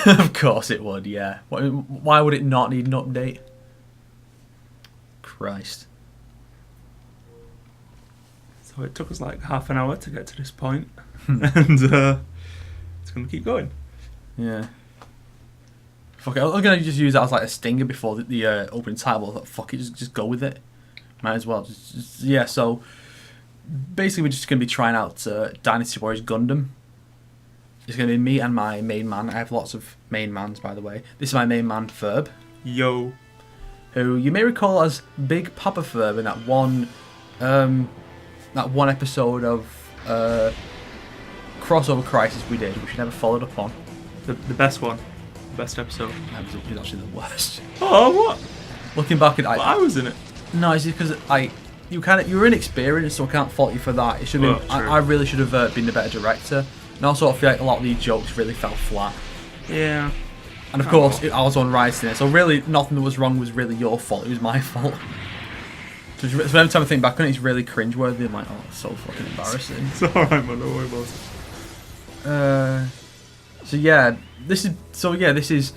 Of course it would, yeah. Why would it not need an update? Christ. So it took us like half an hour to get to this point, and it's going to keep going. Yeah. Fuck it. I was going to just use that as like a stinger before the opening title. I thought, fuck it, just go with it. Might as well. Yeah, so basically we're just going to be trying out Dynasty Warriors Gundam. It's going to be me and my main man. I have lots of main mans, by the way. This is my main man, Ferb. Yo. Who you may recall as Big Papa Ferb in that one episode of Crossover Crisis we did, which we never followed up on. The best one. The best episode. That was actually the worst. Oh, what? Looking back at it, I was in it. No, it's just because you were inexperienced, so I can't fault you for that. It should have been, I really should have been a better director. And also, I feel like a lot of these jokes really fell flat. Yeah. And of course, I was on writing it, so really nothing that was wrong was really your fault. It was my fault. So every time I think back on it, it's really cringeworthy. I'm like, oh, it's so fucking embarrassing. It's alright, man. Don't worry about it. This is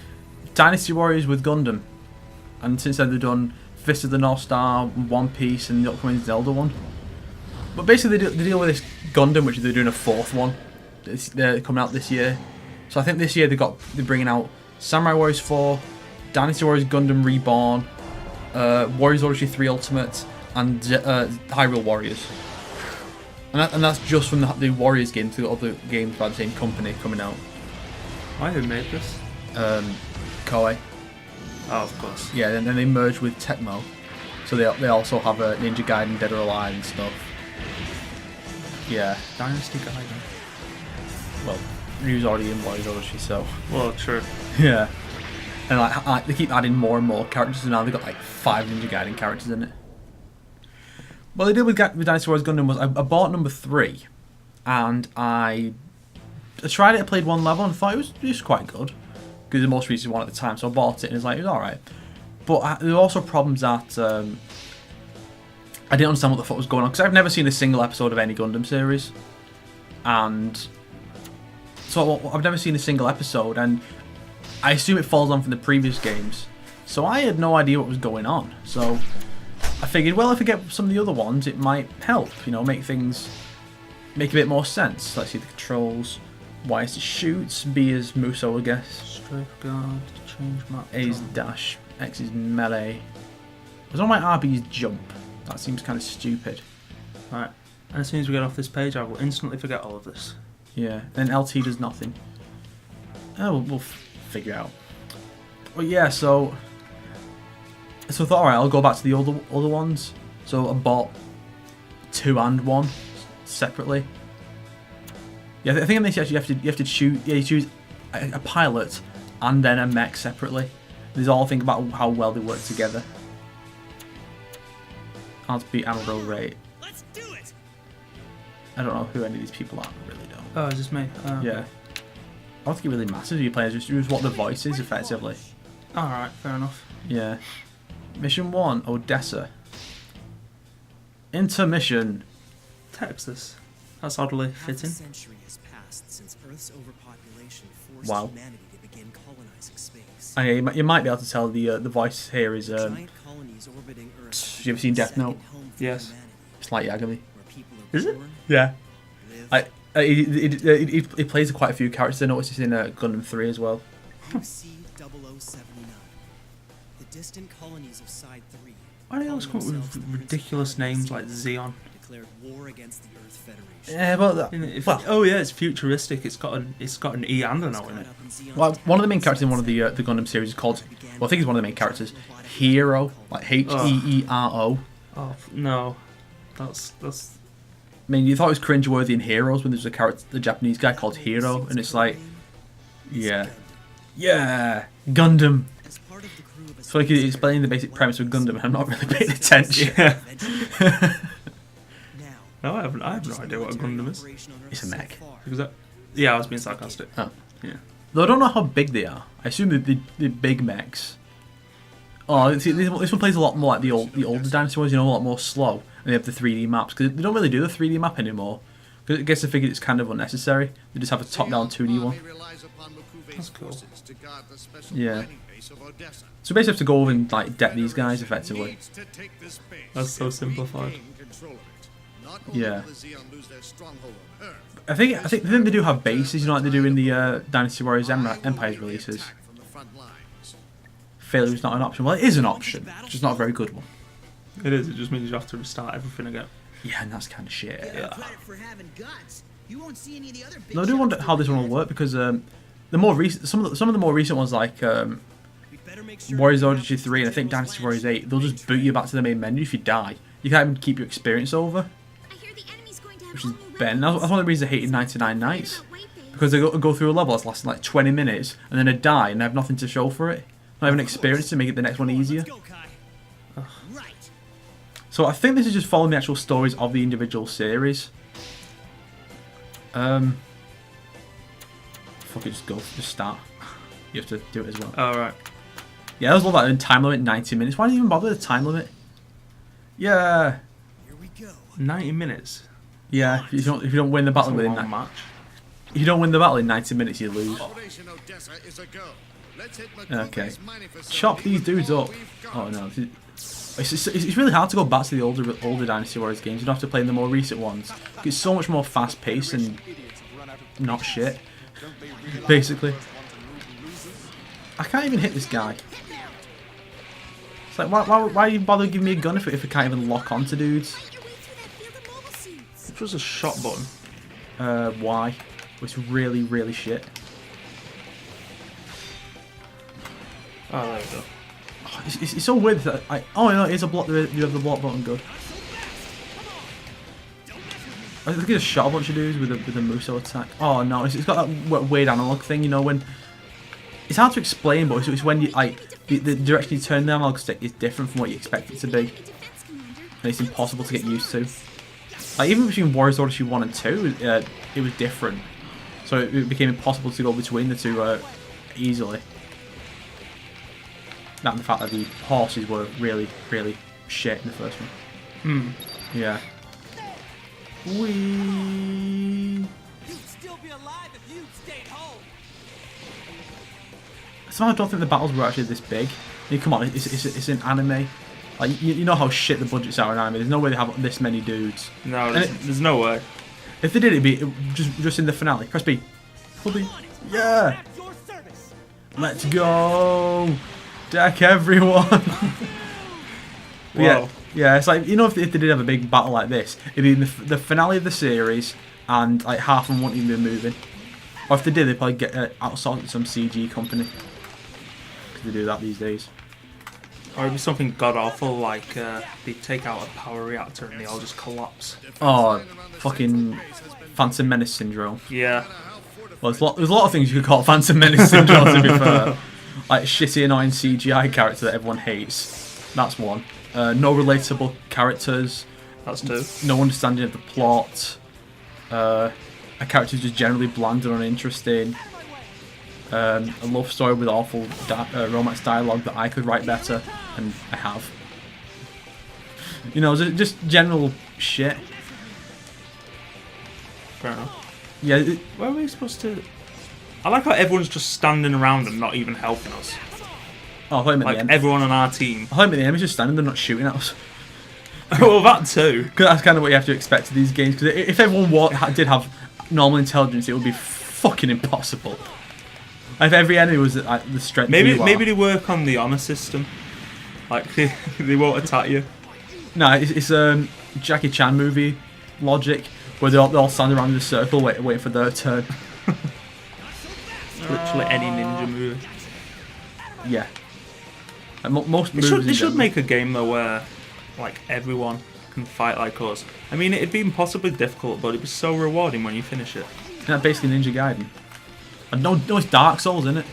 Dynasty Warriors with Gundam, and since then they've done Fist of the North Star, One Piece, and the upcoming Zelda one. But basically, they deal with this Gundam, which they're doing a fourth one. They're coming out this year. So I think this year they're bringing out Samurai Warriors 4, Dynasty Warriors Gundam Reborn, Warriors Odyssey 3 Ultimate, and Hyrule Warriors. And that's just from the Warriors game to other games by the same company coming out. Who made this? Koei. Oh, of course. Yeah, and then they merged with Tecmo. So they also have a Ninja Gaiden, Dead or Alive and stuff. Yeah. Dynasty Gaiden. Well, Ryu's already in Warriors Odyssey, so... Well, true. Yeah. And like they keep adding more and more characters, and now they've got like 5 Ninja Gaiden characters in it. What they did with Dynasty Warriors Gundam was I bought number 3, and I tried it, I played one level, and thought it was quite good. Because the most recent one at the time, so I bought it, and it was alright. But there were also problems that I didn't understand what the fuck was going on, because I've never seen a single episode of any Gundam series. And so I've never seen a single episode, and I assume it follows on from the previous games. So I had no idea what was going on. So I figured, well, if I get some of the other ones, it might help, make a bit more sense. Let's see the controls. Y is to shoot, B is Muso, I guess. Strafe guard, change map. A is dash, X is melee. As on my RB is jump. That seems kind of stupid. Right. As soon as we get off this page, I will instantly forget all of this. Yeah, then LT does nothing. Oh, we'll figure out. Well, yeah, so I thought, alright, I'll go back to the other ones. So I bought 2 and 1 separately. Yeah, I think in this you have to choose. Yeah, you choose a pilot and then a mech separately. There's all think about how well they work together. I'll beat Amaro Ray. Let's do it. I don't know who any of these people are. I really don't. Oh, it's just me. Yeah. I don't think it really matters if you play. Just what the voice is effectively. Alright, fair enough. Yeah. Mission 1, Odessa. Intermission. Texas. That's oddly fitting. Half a century has passed since Earth's overpopulation forced Wow. humanity to begin colonizing space. You might be able to tell the voice here is. Giant colonies orbiting Earth. Have you ever seen Death Note? second home for Yes. humanity, It's like Yagami. where people are Is it? born, Yeah. live, He plays quite a few characters. I noticed he's in Gundam 3 as well. UC-0079. The distant colonies of Side 3. Why do they always come up with ridiculous names like Xeon? Declared war against the Earth Federation. Yeah, but Oh yeah, it's futuristic. It's got an E and an O in it. well, one of the main characters in one of the Gundam series is called. Well, I think he's one of the main characters. Hero, like Heero. Oh no, that's. I mean, you thought it was cringeworthy in Heroes when there's a character, the Japanese guy called Hero, and it's like, yeah, Gundam. As part of the crew of a So like he's explaining the basic premise of Gundam, and I'm not really paying attention. Yeah. Now, No, I have no idea what a Gundam is. It's a mech. Because yeah, I was being sarcastic. Oh. Yeah. Though I don't know how big they are. I assume the big mechs. Oh, see, this one plays a lot more like the older Dynasty ones, a lot more slow. And they have the 3D maps, because they don't really do the 3D map anymore. Because I guess I figured it's kind of unnecessary. They just have a top-down 2D one. That's cool. Yeah. So basically have to go over and like deck these guys effectively. That's so simplified. Yeah. I think they do have bases, you know, like they do in the Dynasty Warriors Empires releases. Failure is not an option. Well, it is an option, just not a very good one. It is. It just means you have to restart everything again. Yeah, and that's kind of shit. Yeah. No, I do wonder how this one will work because the more recent, some of the more recent ones like Warriors Odyssey 3 and I think Dynasty Warriors 8, they'll just boot you back to the main menu if you die. You can't even keep your experience over, which is Ben. That's one of the reasons I hated 99 Nights, because they go through a level that's lasting like 20 minutes and then they die and they have nothing to show for it. Not even experience to make it the next one easier. So I think this is just following the actual stories of the individual series. Fuck it, just start. You have to do it as well. Alright. Yeah, I was all that in time limit 90 minutes. Why do you even bother with the time limit? Yeah. Here we go. 90 minutes. Yeah, if you don't win the battle That's a within long that match. if you don't win the battle in 90 minutes, you lose. Okay. Chop these dudes up. Oh no. It's really hard to go back to the older Dynasty Warriors games. You don't have to play in the more recent ones. It's so much more fast paced and not shit. Basically. I can't even hit this guy. It's like why you bother giving me a gun if I can't even lock onto dudes? Which was a shot button. Y. It's really, really shit. Oh, there we go. It's so weird that oh no, it's a block. You have the block button. Good. I think it's shot a bunch of dudes with a Muso attack. Oh no, it's got that weird analog thing. You know when it's hard to explain, but it's when you the direction you turn the analog stick is different from what you expect it to be, and it's impossible to get used to. Like even between Warriors Odyssey 1 and 2, it was different, so it became impossible to go between the two easily. That and the fact that the horses were really, really shit in the first one. Yeah. Wee. Somehow I don't think the battles were actually this big. I mean, come on, it's an anime. Like you know how shit the budgets are in anime. There's no way they have this many dudes. No, there's no way. If they did, it'd be just in the finale. Press B. Pull B. Yeah. Let's go. Deck everyone. Yeah. It's like, you know, if they did have a big battle like this, it'd be in the finale of the series, and like half of them wouldn't even be moving. Or if they did, they'd probably get outsourced to some CG company. Because they do that these days. Or it'd be something god awful like they take out a power reactor and they all just collapse. Oh, fucking Phantom Menace syndrome. Yeah. Well, there's a lot of things you could call Phantom Menace syndrome, to be fair. Like shitty, annoying CGI character that everyone hates. That's one. No relatable characters. That's two. No understanding of the plot. A character who's just generally bland and uninteresting. A love story with awful romance dialogue that I could write better, and I have. You know, just general shit. Fair enough. Yeah. Where are we supposed to... I like how everyone's just standing around and not even helping us. Oh, I thought you meant like the end. everyone on our team. I thought you meant the enemy's just standing there not shooting at us. Well, that too. Because that's kind of what you have to expect of these games. Because if everyone did have normal intelligence, it would be fucking impossible. If every enemy was at the strength maybe you are. maybe they work on the honor system. Like they won't attack you. No, it's Jackie Chan movie logic where they all stand around in a circle waiting for their turn. Literally any ninja movie. Yeah. Like, most movies. They should make a game though where like everyone can fight like us. I mean, it'd be impossibly difficult, but it'd be so rewarding when you finish it. Isn't that basically Ninja Gaiden? And no, it's Dark Souls, isn't it?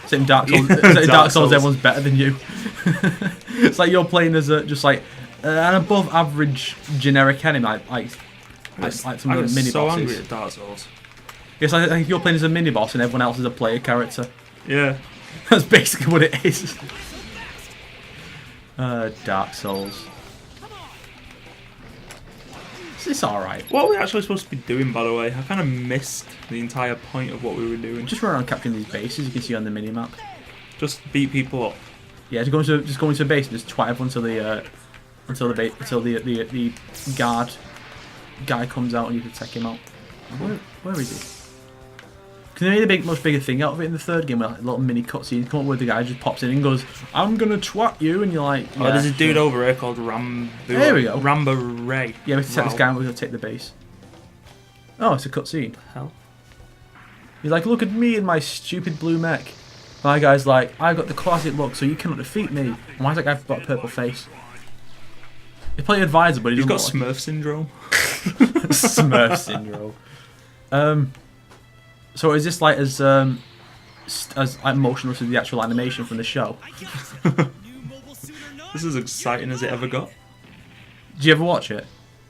Same Dark Souls. Yeah, Dark Souls, everyone's better than you. It's like you're playing as just like an above average generic enemy, like some of the mini so bosses. angry at Dark Souls. It's like you're playing as a mini boss and everyone else is a player character. Yeah. That's basically what it is. Dark Souls. It's alright. What are we actually supposed to be doing, by the way? I kind of missed the entire point of what we were doing. Just run around capturing these bases you can see on the minimap. Just beat people up. Yeah, just go into a base and just twat everyone until the guard guy comes out and you can take him out. Where is he? Because they made a much bigger thing out of it in the third game, where like, a little mini cutscene come up where the guy just pops in and goes, "I'm gonna twat you," and you're like, yeah, Oh, there's a dude sure. over here called Rambo. There we go. Rambo Ray. Yeah, we have to take this guy and we're gonna take the base. Oh, it's a cutscene. Hell. He's like, "Look at me and my stupid blue mech." My guy's like, "I've got the classic look, so you cannot defeat me." And why's that guy got a purple face? He's playing advisor, but He's doesn't got look Smurf syndrome. like Smurf syndrome. So is this like as like motionless as the actual animation from the show? This is exciting as it ever got. Did you ever watch it?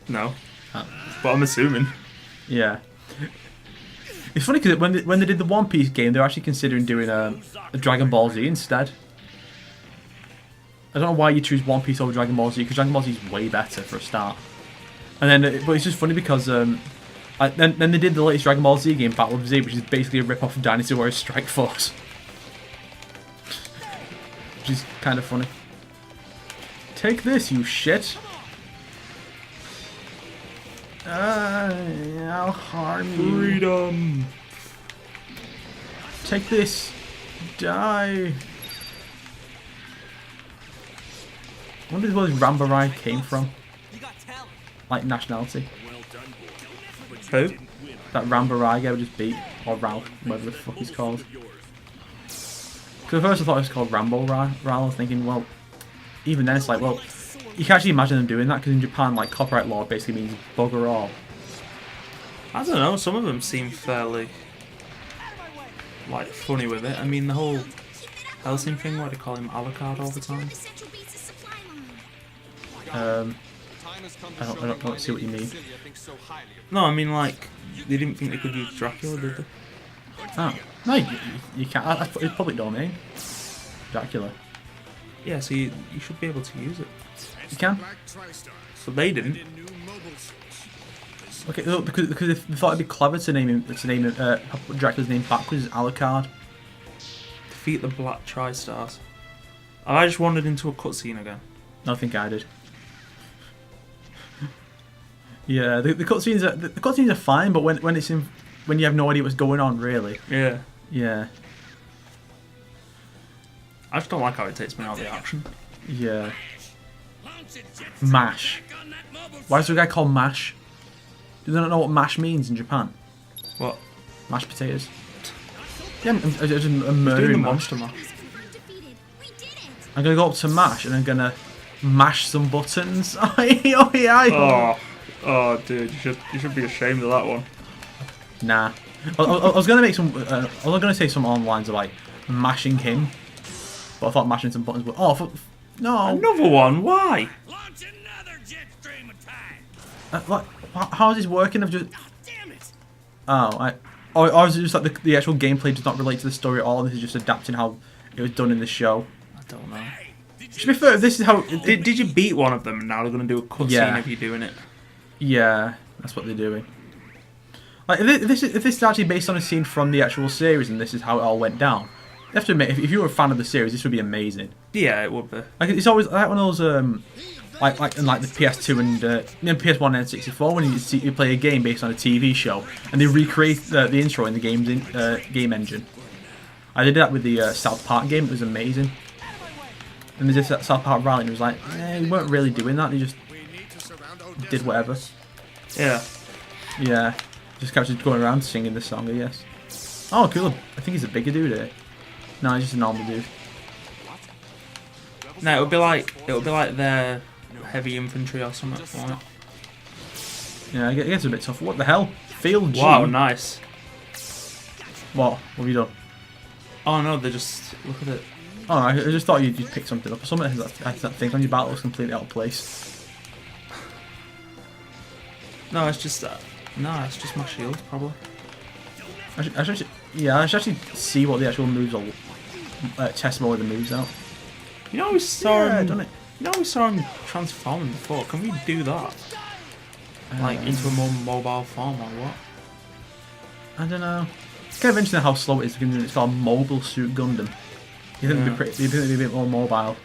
No. Oh. But I'm assuming. Yeah. It's funny because when they did the One Piece game, they were actually considering doing a Dragon Ball Z instead. I don't know why you choose One Piece over Dragon Ball Z, because Dragon Ball Z is way better for a start. And then, but it's just funny because then they did the latest Dragon Ball Z game, Battle of Z, which is basically a rip-off of Dynasty Warriors Strike Force. Which is kind of funny. Take this, you shit! I'll harm you. Freedom. Take this. Die. I wonder where this Rambarai came from. Like nationality. Who? That Rambarai guy we just beat. Or Ralph, whatever the fuck he's called. Because at first I thought it was called Rambo Rai. I was thinking, well, even then it's like, well, you can actually imagine them doing that because in Japan, like, copyright law basically means bugger all. I don't know, some of them seem fairly, like, funny with it. I mean, the whole Helsing thing where they call him Alucard all the time. I don't see what you mean. No, I mean, like, they didn't think they could use Dracula, did they? Oh. No, you can't. It's public domain. Dracula. Yeah, so you should be able to use it. You can. So they didn't. Okay, look, because they thought it'd be clever to name Dracula's name backwards as Alucard. Defeat the Black Tri-Stars. I just wandered into a cutscene again. I think I did. Yeah, the cutscenes are fine, but when it's in when you have no idea what's going on, really. Yeah. Yeah. I just don't like how it takes me out of the action. Yeah. Mash. Why is there a guy called Mash? Do they not know what mash means in Japan? What? Mashed potatoes. Yeah, I'm Doing the murdering mash. monster mash. I'm gonna go up to mash and I'm gonna mash some buttons. Oh, Oh, dude, you should be ashamed of that one. nah. I was gonna make some. I was gonna say some on lines of like mashing him, but I thought mashing some buttons. But no. Another one? Why? Launch another jet stream attack. Like, how is this working? I've just. Or is it just like the actual gameplay does not relate to the story at all? And this is just adapting how it was done in the show. I don't know. To be fair, this is how. Did you beat one of them and now they're going to do a cutscene Yeah. of you doing it? Yeah, that's what they're doing. Like, if this is actually based on a scene from the actual series and this is how it all went down, you have to admit, if you were a fan of the series, this would be amazing. Yeah, it would be. Like, it's always like one of those like the PS2 and PS1 and N64 when you play a game based on a TV show and they recreate the intro in the game engine. I did that with the South Park game. It was amazing. And there's this South Park rally and it was like, they weren't really doing that. They just did whatever. Yeah. Yeah, just kept going around singing this song, I guess. Oh, cool. I think he's a bigger dude here. No, he's just a normal dude. No, it would be like their heavy infantry or something like that. Yeah, I guess it's a bit tough. What the hell? Field G. Wow, nice. What? What have you done? Oh no, they just look at it. Oh, I just thought you'd pick something up. Or something has that thing on your battle was completely out of place. No, it's just it's just my shield probably. I should actually see what the actual moves are. Test more of the moves out. You know we saw Yeah, him. done it. You know we saw him transforming before. Can we do that? Like into a more mobile form or what? I don't know. It's kind of interesting how slow it is, because it's called Mobile Suit Gundam. You think it'd be a bit more mobile.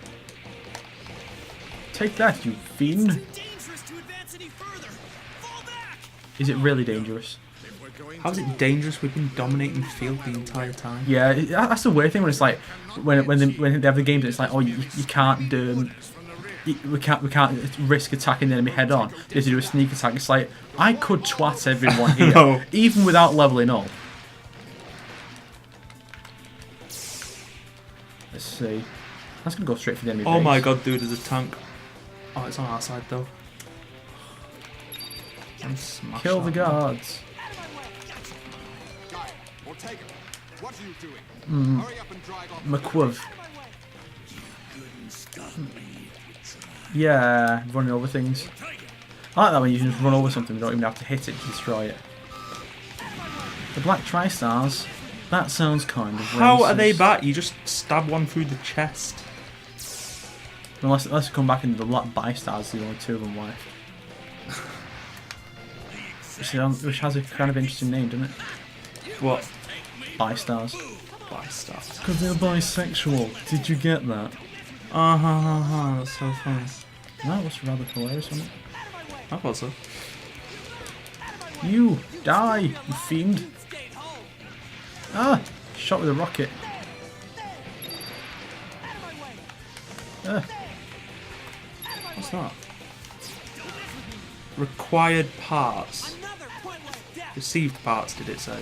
Take that, you fiend! Dangerous to advance any further. Fall back. Is it really dangerous? How is it dangerous? We've been dominating the field the entire time. Yeah, that's the weird thing when it's like when they have the games, it's like, oh, you can't do. We can't risk attacking the enemy head on. You have to do a sneak attack. It's like, I could twat everyone here, No. even without leveling up. Let's see. That's gonna go straight for the enemy. Oh base. my god, dude, there's a tank. Oh, it's on our side though. And smash Kill the that one. guards. Guy, or take him. What are you doing? Hurry up and drive off. McQuiv. Yeah, running over things. I like that when you can just run over something, you don't even have to hit it to destroy it. The Black Tri-Stars. That sounds kind of racist. How are they back? You just stab one through the chest. Unless you come back into the Black Bi-Stars, the only two of them left. Which has a kind of interesting name, doesn't it? What? Bi-Stars. By stuff. Because they're bisexual. Did you get that? That's so funny. That was rather hilarious, wasn't it? I thought so. You die, you fiend! Ah, shot with a rocket. What's that? Required parts. Received parts, did it say?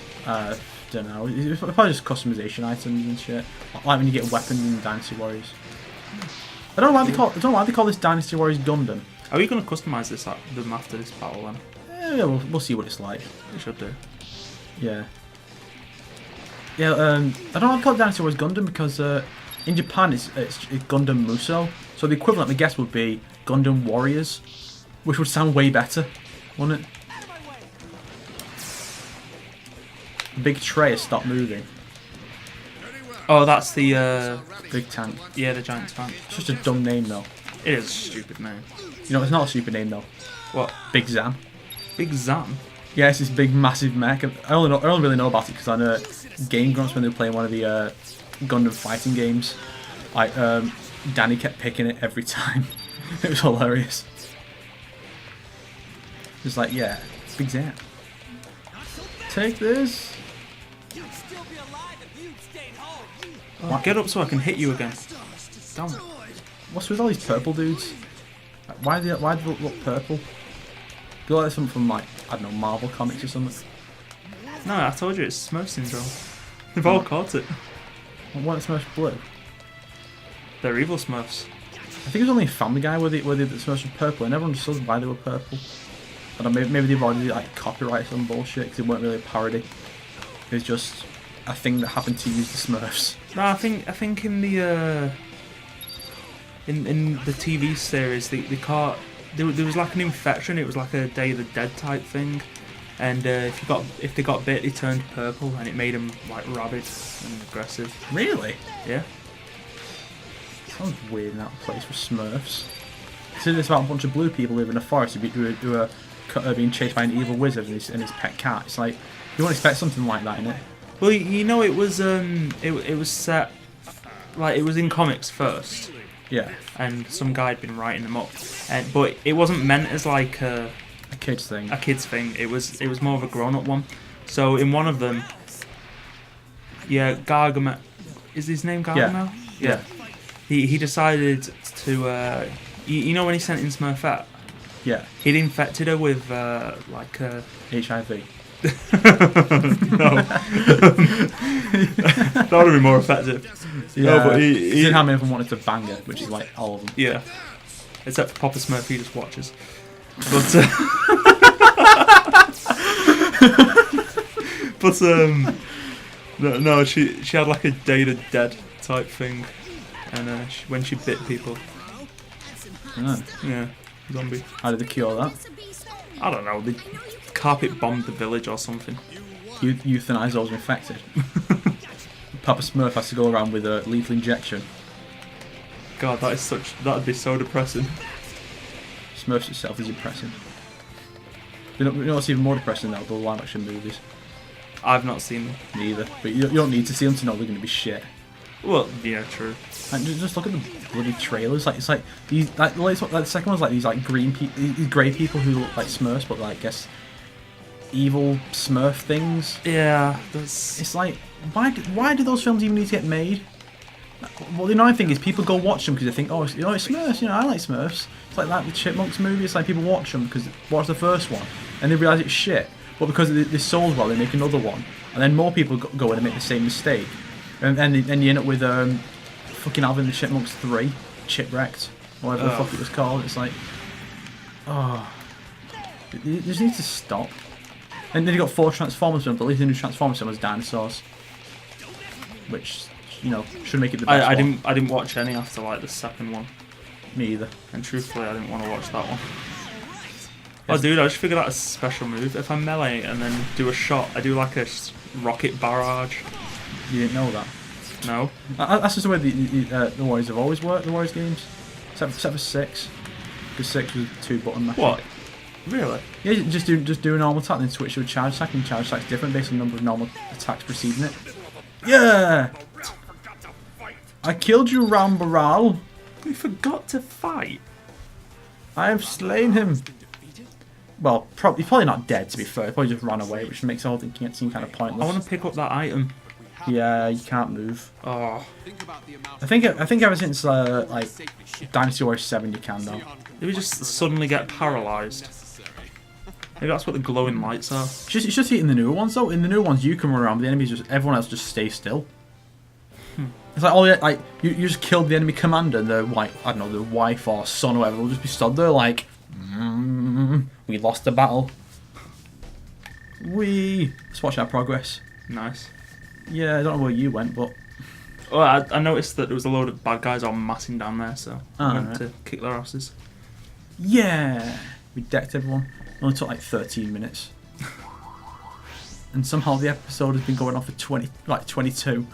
Don't know. It's probably just customization items and shit. Like when you get weapons in Dynasty Warriors. I don't know why they call this Dynasty Warriors Gundam. Are we going to customise this them after this battle then? Yeah, we'll see what it's like. We should do. Yeah. Yeah, I don't know why they call it Dynasty Warriors Gundam because in Japan it's Gundam Musou. So the equivalent, I guess, would be Gundam Warriors, which would sound way better, wouldn't it? The big tray has stopped moving. Oh, that's the Big tank. yeah, the giant tank. It's just a dumb name though. It is a stupid name. You know, it's not a stupid name though. What? Big Zam. Big Zam? Yeah, it's this big, massive mech. I only really know about it because I know Game Grumps when they were playing one of the Gundam fighting games. Like, Danny kept picking it every time. It was hilarious. It's like, yeah, Big Zam. Take this. Oh, get up so I can hit you again. Damn it. What's with all these purple dudes? Like, why do they look purple? Feel like something from, like, I don't know, Marvel comics or something. No, I told you it's Smurf syndrome. They've all caught it. Why it's Smurfs blue? They're evil Smurfs. I think it was only Family Guy where the Smurfs were purple. I never understood why they were purple. I don't know, maybe they've already like copyrighted some bullshit because it weren't really a parody. It was just a thing that happened to use the Smurfs. No, I think in the TV series they caught there was like an infection. It was like a Day of the Dead type thing, and if they got bit, they turned purple, and it made them like rabid and aggressive. Really? Yeah. Sounds weird in that place for Smurfs. Consider this about a bunch of blue people living in a forest who are being chased by an evil wizard and his pet cat. It's like you wouldn't expect something like that in it. Well, you know, it was set like it was in comics first. Yeah. And some guy had been writing them up, but it wasn't meant as like A kid's thing. a kid's thing. It was more of a grown-up one. So in one of them, yeah, Gargamel, is his name Gargamel? Yeah. He decided to you know when he sent in Smurfette, Yeah. he'd infected her with like HIV. no. That would have been more effective. Yeah. No, but he Consider how many of them wanted to bang her, which is like all of them. yeah, except for Papa Smurf, he just watches. But no, she had like a Day of the Dead type thing, and when she bit people, Yeah. yeah, zombie. How did they cure that? I don't know. They carpet bombed the village or something. Euthanize those infected. Papa Smurf has to go around with a lethal injection. God, that'd be so depressing. Smurfs itself is impressive. You know what's even more depressing though? The live action movies. I've not seen them. Me either. But you don't need to see them to know they're going to be shit. Well, yeah, true. And just look at the bloody trailers. Like it's like these like the second one's like these like these grey people who look like Smurfs, but like I guess evil Smurf things. Yeah, that's... It's like why do those films even need to get made? Well, the annoying thing is people go watch them because they think, oh, it's Smurfs. I like Smurfs. It's like that with Chipmunks movie. It's like people watch them because watch the first one and they realise it's shit. But because they sold well, they make another one, and then more people go in and make the same mistake, and then you end up with fucking Alvin and the Chipmunks 3, Chipwrecked, whatever the fuck it was called. It's like, oh, it just needs to stop. And then you got 4 Transformers films, but at least the new Transformers film was dinosaurs, which should make it the best. I didn't watch any after like the second one. Me either. And truthfully, I didn't want to watch that one. Oh, dude, I just figured out a special move. If I melee and then do a shot, I do like a rocket barrage. You didn't know that? No. That's just the way the Warriors have always worked, the Warriors games. Except for 6. Because 6 was 2-button mashing. What? Really? Yeah, just do a normal attack, then switch to a charge attack, and charge attack's different based on the number of normal attacks preceding it. Yeah! I killed you, Rambaral. We forgot to fight. I have slain him. Well, he's probably not dead, to be fair. He probably just ran away, which makes the whole thing seem kind of pointless. I want to pick up that item. Yeah, you can't move. Oh. I think ever since like Dynasty Warriors 7 you can though. Did we just suddenly get paralysed? Maybe that's what the glowing lights are. It's just in the newer ones though. In the newer ones you can run around, but the enemies everyone else just stays still. It's like you just killed the enemy commander, and the wife or son or whatever will just be stood there like, we lost the battle. Let's watch our progress. Nice. Yeah, I don't know where you went, but Well, I noticed that there was a load of bad guys all massing down there, so I went to kick their asses. Yeah, we decked everyone. It only took like 13 minutes, and somehow the episode has been going on for 22.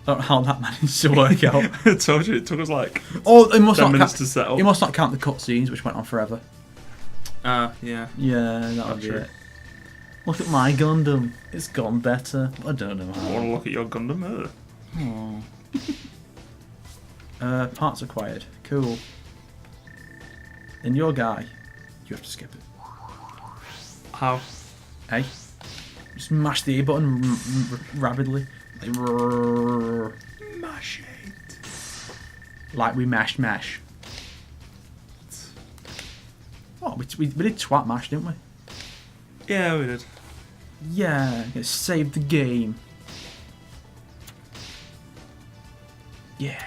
I don't know how that managed to work out. I told you, it took us like it must 10 not minutes to set up. You must not count the cutscenes, which went on forever. Yeah. Yeah, that'll be true. it. Look at my Gundam. It's gone better. I don't know how. Want to look at your Gundam? Oh. Parts acquired. Cool. And your guy, you have to skip it. How? Hey? Just mash the A button rapidly. Like, Mash it. like we mashed mash. Oh, we did twat mash, didn't we? Yeah, we did. Yeah, it saved the game. Yeah.